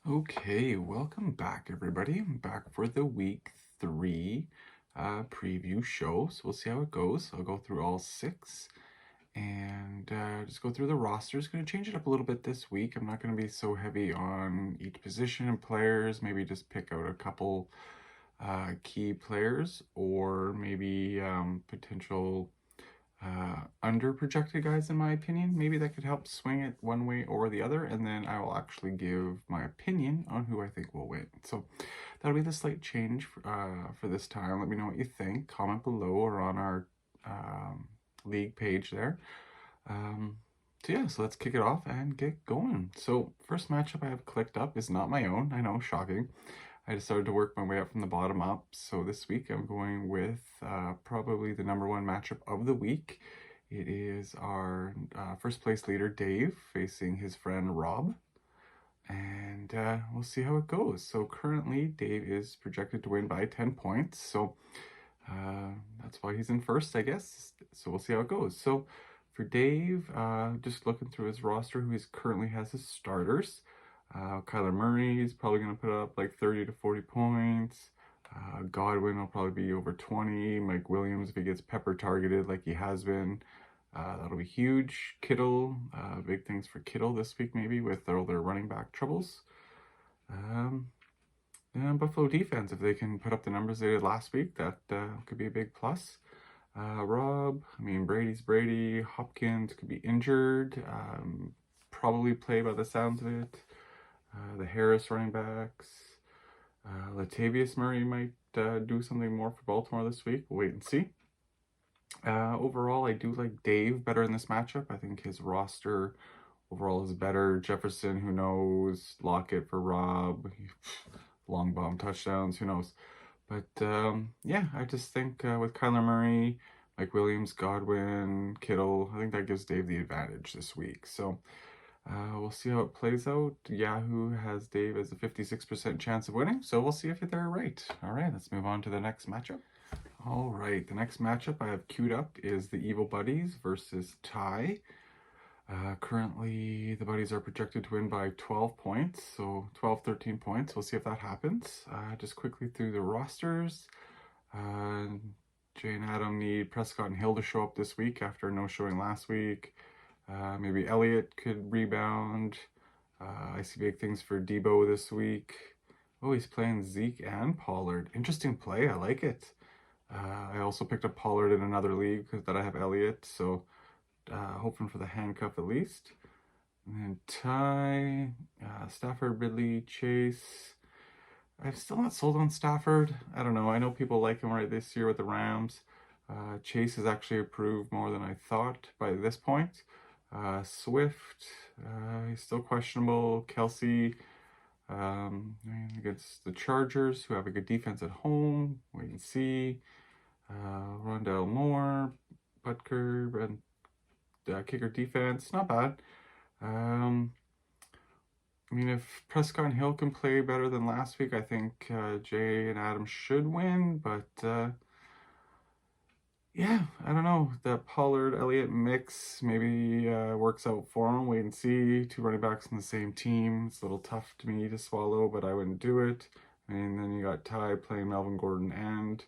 Okay, welcome back, everybody. I'm back for the week 3 preview show. So we'll see how it goes. I'll go through all 6 and just go through the rosters. Going to change it up a little bit this week. I'm not going to be so heavy on each position and players. Maybe just pick out a couple key players or maybe potential under projected guys, in my opinion. Maybe that could help swing it one way or the other, and then I will actually give my opinion on who I think will win. So that'll be the slight change for this time. Let me know what you think. Comment below or on our league page there. So let's kick it off and get going. So first matchup I have clicked up is not my own. I know, shocking. I decided to work my way up from the bottom up. So this week I'm going with probably the number 1 matchup of the week. It is our first place leader, Dave, facing his friend, Rob. And we'll see how it goes. So currently, Dave is projected to win by 10 points. So that's why he's in first, I guess. So we'll see how it goes. So for Dave, just looking through his roster, who he currently has as starters. Kyler Murray is probably going to put up like 30 to 40 points. Godwin will probably be over 20. Mike Williams, if he gets pepper targeted like he has been, that'll be huge. Kittle, big things for Kittle this week maybe with all their running back troubles. And Buffalo defense, if they can put up the numbers they did last week, that could be a big plus. Rob, Brady's Brady. Hopkins could be injured. Probably play by the sounds of it. The Harris running backs. Latavius Murray might do something more for Baltimore this week. We'll wait and see. Overall, I do like Dave better in this matchup. I think his roster overall is better. Jefferson, who knows? Lockett for Rob. Long bomb touchdowns, who knows? But I just think with Kyler Murray, Mike Williams, Godwin, Kittle, I think that gives Dave the advantage this week. So we'll see how it plays out. Yahoo has Dave as a 56% chance of winning, so we'll see if they're right. All right, let's move on to the next matchup. All right, the next matchup I have queued up is the Evil Buddies versus Ty. Currently, the Buddies are projected to win by 12 points, so 12, 13 points. We'll see if that happens. Just quickly through the rosters. Jay and Adam need Prescott and Hill to show up this week after no showing last week. Maybe Elliott could rebound. I see big things for Debo this week. Oh, he's playing Zeke and Pollard. Interesting play. I like it. I also picked up Pollard in another league that I have Elliott, so hoping for the handcuff at least. And then Ty, Stafford, Ridley, Chase. I'm still not sold on Stafford. I don't know. I know people like him right this year with the Rams. Chase has actually improved more than I thought by this point. Swift, he's still questionable. Kelsey, against the Chargers, who have a good defense at home. Wait and see. Rondell Moore, Butker, and kicker defense, not bad. If Prescott and Hill can play better than last week, I think Jay and Adam should win, but I don't know. The Pollard-Elliott mix maybe works out for him. Wait and see. 2 running backs on the same team. It's a little tough to me to swallow, but I wouldn't do it. And then you got Ty playing Melvin Gordon and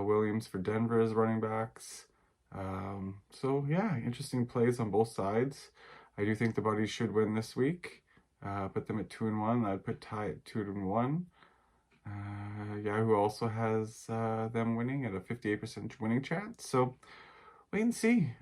Williams for Denver as running backs. Interesting plays on both sides. I do think the Buddies should win this week. Put them at 2-1. I'd put Ty at 2-1. Yahoo also has them winning at a 58% winning chance. So wait and see.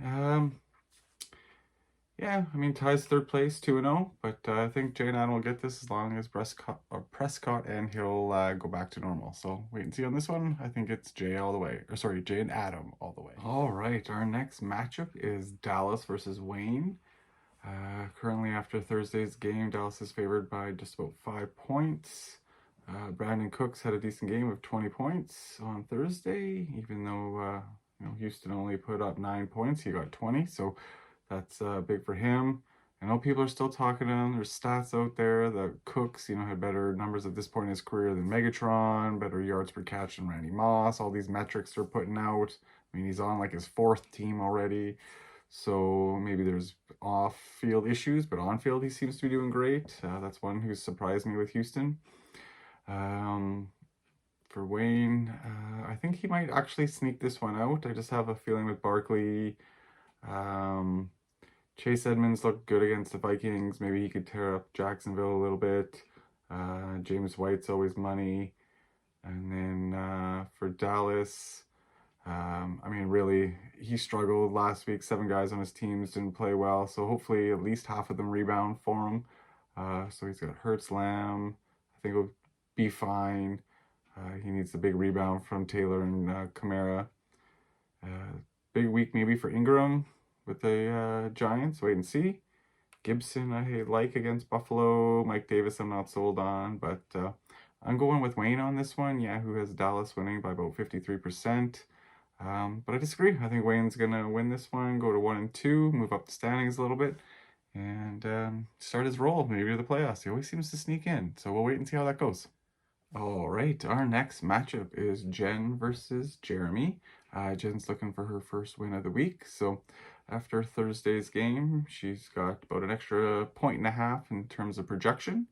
Ty's third place, 2-0. But I think Jay and Adam will get this as long as Prescott and he'll go back to normal. So wait and see on this one. I think it's Jay all the way. Jay and Adam all the way. All right, our next matchup is Dallas versus Wayne. Currently, after Thursday's game, Dallas is favored by just about 5 points. Brandon Cooks had a decent game of 20 points on Thursday, even though Houston only put up 9 points. He got 20, so that's big for him. I know people are still talking to him. There's stats out there that Cooks, had better numbers at this point in his career than Megatron, better yards per catch than Randy Moss. All these metrics they're putting out. He's on like his 4th team already. So maybe there's off-field issues, but on-field he seems to be doing great. That's one who surprised me with Houston. For Wayne, I think he might actually sneak this one out. I just have a feeling with Barkley. Chase Edmonds looked good against the Vikings. Maybe he could tear up Jacksonville a little bit. James White's always money. And then for Dallas, I mean, really, he struggled last week. 7 guys on his teams didn't play well. So hopefully at least half of them rebound for him. So he's got Hurts, Lamb. I think he'll be fine. He needs the big rebound from Taylor and Kamara. Big week maybe for Ingram with the Giants. Wait and see. Gibson I like against Buffalo. Mike Davis I'm not sold on, but I'm going with Wayne on this one. Yeah, who has Dallas winning by about 53%. But I disagree. I think Wayne's going to win this one, go to 1-2, move up the standings a little bit, and start his roll maybe to the playoffs. He always seems to sneak in, so we'll wait and see how that goes. All right, our next matchup is Jen versus Jeremy. Jen's looking for her first win of the week. So after Thursday's game, she's got about an extra 1.5 in terms of projection.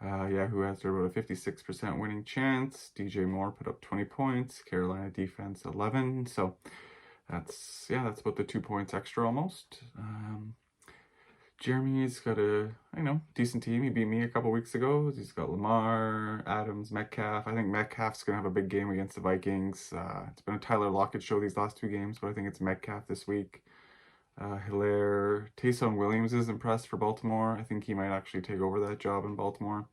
Yahoo has her about a 56% winning chance. DJ Moore put up 20 points. Carolina defense 11. So that's about the 2 points extra almost. Jeremy's got a, decent team. He beat me a couple weeks ago. He's got Lamar, Adams, Metcalf. I think Metcalf's going to have a big game against the Vikings. It's been a Tyler Lockett show these last 2 games, but I think it's Metcalf this week. Hilaire. Taysom Williams is impressed for Baltimore. I think he might actually take over that job in Baltimore.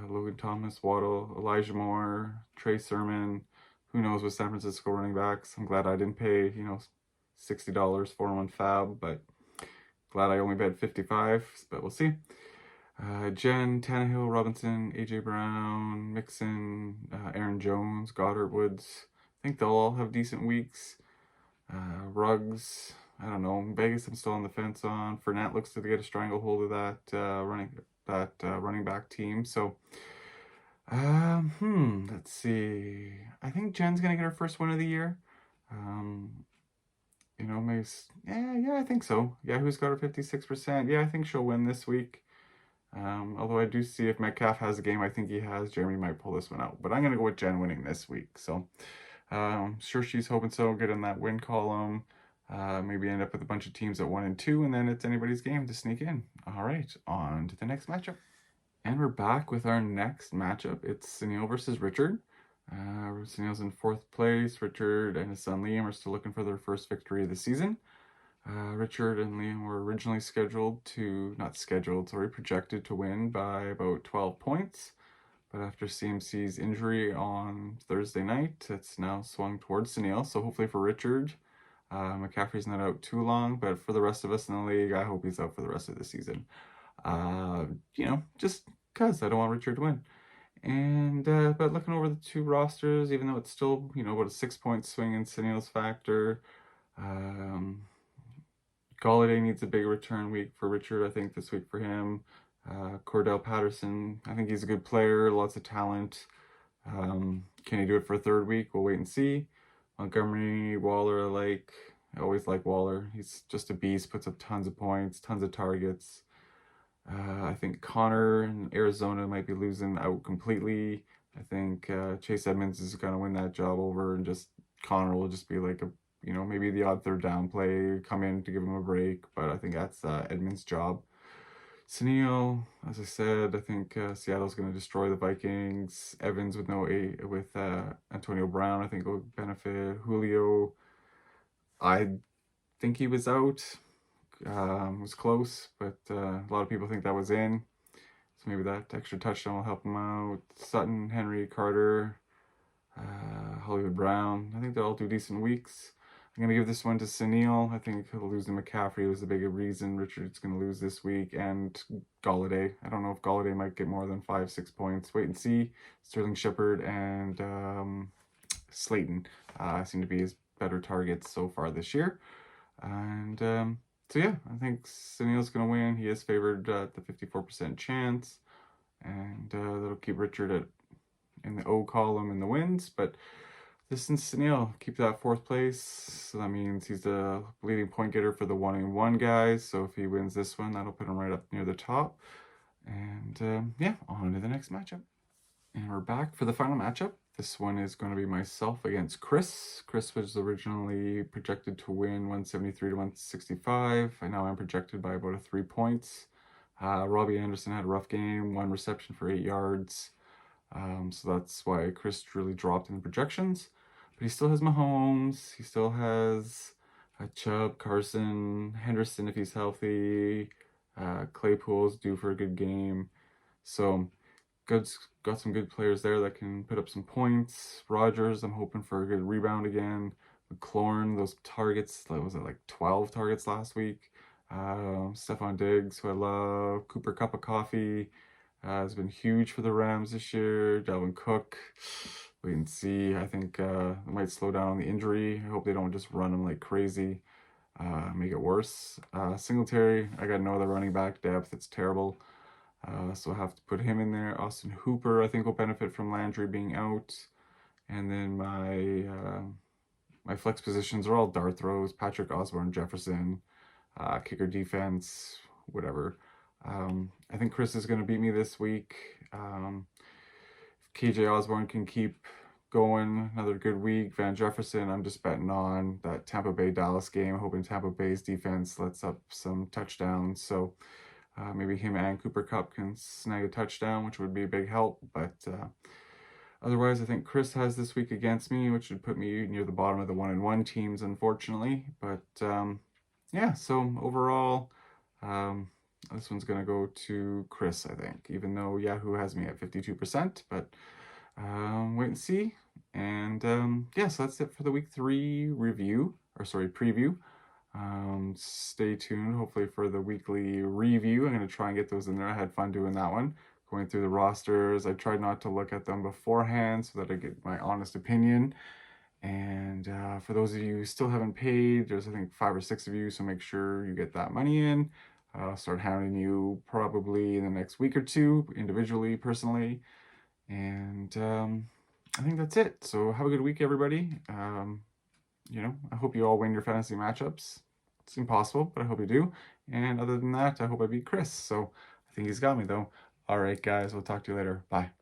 Logan Thomas, Waddle, Elijah Moore, Trey Sermon. Who knows with San Francisco running backs? I'm glad I didn't pay, $60 for him on Fab, but glad I only bet 55, but we'll see. Jen, Tannehill, Robinson, AJ Brown, Mixon, Aaron Jones, Goddard, Woods. I think they'll all have decent weeks. Ruggs, I don't know. Vegas, I'm still on the fence on. Fournette looks to get a stranglehold of that running back team. So, let's see. I think Jen's gonna get her first win of the year. Maybe, I think so. Yeah, who's got her 56%? Yeah, I think she'll win this week. Although I do see if Metcalf has a game, I think he has. Jeremy might pull this one out. But I'm going to go with Jen winning this week. So, sure she's hoping so. Get in that win column. Maybe end up with a bunch of teams at 1-2, and then it's anybody's game to sneak in. All right, on to the next matchup. And we're back with our next matchup. It's Sunil versus Richard. Sunil's in 4th place. Richard and his son Liam are still looking for their first victory of the season. Richard and Liam were originally projected to win by about 12 points. But after CMC's injury on Thursday night, it's now swung towards Sunil. So hopefully for Richard, McCaffrey's not out too long. But for the rest of us in the league, I hope he's out for the rest of the season. Just because I don't want Richard to win. And but looking over the 2 rosters, even though it's still about a 6-point swing in Sunil's factor, Galladay needs a big return week for Richard. I think this week for him. Cordell Patterson, I think he's a good player, lots of talent. Can he do it for a 3rd week? We'll wait and see. Montgomery, Waller, I always like Waller. He's just a beast, puts up tons of points, tons of targets. I think Connor in Arizona might be losing out completely. I think Chase Edmonds is going to win that job over, and just Connor will just be like maybe the odd 3rd down play, come in to give him a break, but I think that's Edmonds' job. Sunil, as I said, I think Seattle's going to destroy the Vikings. Evans with Antonio Brown, I think will benefit. Julio, I think he was out. Was close, but a lot of people think that was in. So maybe that extra touchdown will help him out. Sutton, Henry, Carter, Hollywood Brown. I think they'll all do decent weeks. I'm going to give this one to Sunil. I think he'll lose to McCaffrey was the bigger reason. Richard's going to lose this week. And Galladay. I don't know if Galladay might get more than 5-6 points. Wait and see. Sterling Shepard and Slayton seem to be his better targets so far this year. And so yeah, I think Sunil's going to win. He is favored at the 54% chance. And that'll keep Richard in the O column in the wins. But Distance to Neil, keep that 4th place. So that means he's the leading point getter for the 1-in-1 guys. So if he wins this one, that'll put him right up near the top. And yeah, on to the next matchup. And we're back for the final matchup. This one is going to be myself against Chris. Chris was originally projected to win 173 to 165. I know I'm projected by about 3 points. Robbie Anderson had a rough game, 1 reception for 8 yards. So that's why Chris really dropped in the projections. But he still has Mahomes. He still has Chubb, Carson, Henderson if he's healthy. Claypool's due for a good game. So got some good players there that can put up some points. Rodgers, I'm hoping for a good rebound again. McLaurin, those targets, was it like 12 targets last week? Stephon Diggs, who I love. Cooper Cup of Coffee has been huge for the Rams this year. Dalvin Cook, wait and see. I think it might slow down on the injury. I hope they don't just run him like crazy, make it worse. Singletary, I got no other running back depth. It's terrible. So I have to put him in there. Austin Hooper, I think, will benefit from Landry being out. And then my flex positions are all dart throws. Patrick Osborne, Jefferson, kicker defense, whatever. I think Chris is going to beat me this week. If KJ Osborne can keep going another good week, Van Jefferson, I'm just betting on that Tampa Bay Dallas game, hoping Tampa Bay's defense lets up some touchdowns. So maybe him and Cooper Cup can snag a touchdown, which would be a big help. But otherwise, I think Chris has this week against me, which would put me near the bottom of the 1-in-1 teams, unfortunately. But yeah, so overall, this one's going to go to Chris, I think, even though Yahoo has me at 52%. But wait and see. And yeah, so that's it for the week 3 preview. Stay tuned, hopefully, for the weekly review. I'm going to try and get those in there. I had fun doing that one, going through the rosters. I tried not to look at them beforehand so that I get my honest opinion. And for those of you who still haven't paid, there's, I think, 5 or 6 of you, so make sure you get that money in. I'll start hounding you probably in the next week or 2, individually, personally. And I think that's it. So have a good week, everybody. I hope you all win your fantasy matchups. It's impossible, but I hope you do. And other than that, I hope I beat Chris. So I think he's got me, though. All right, guys. We'll talk to you later. Bye.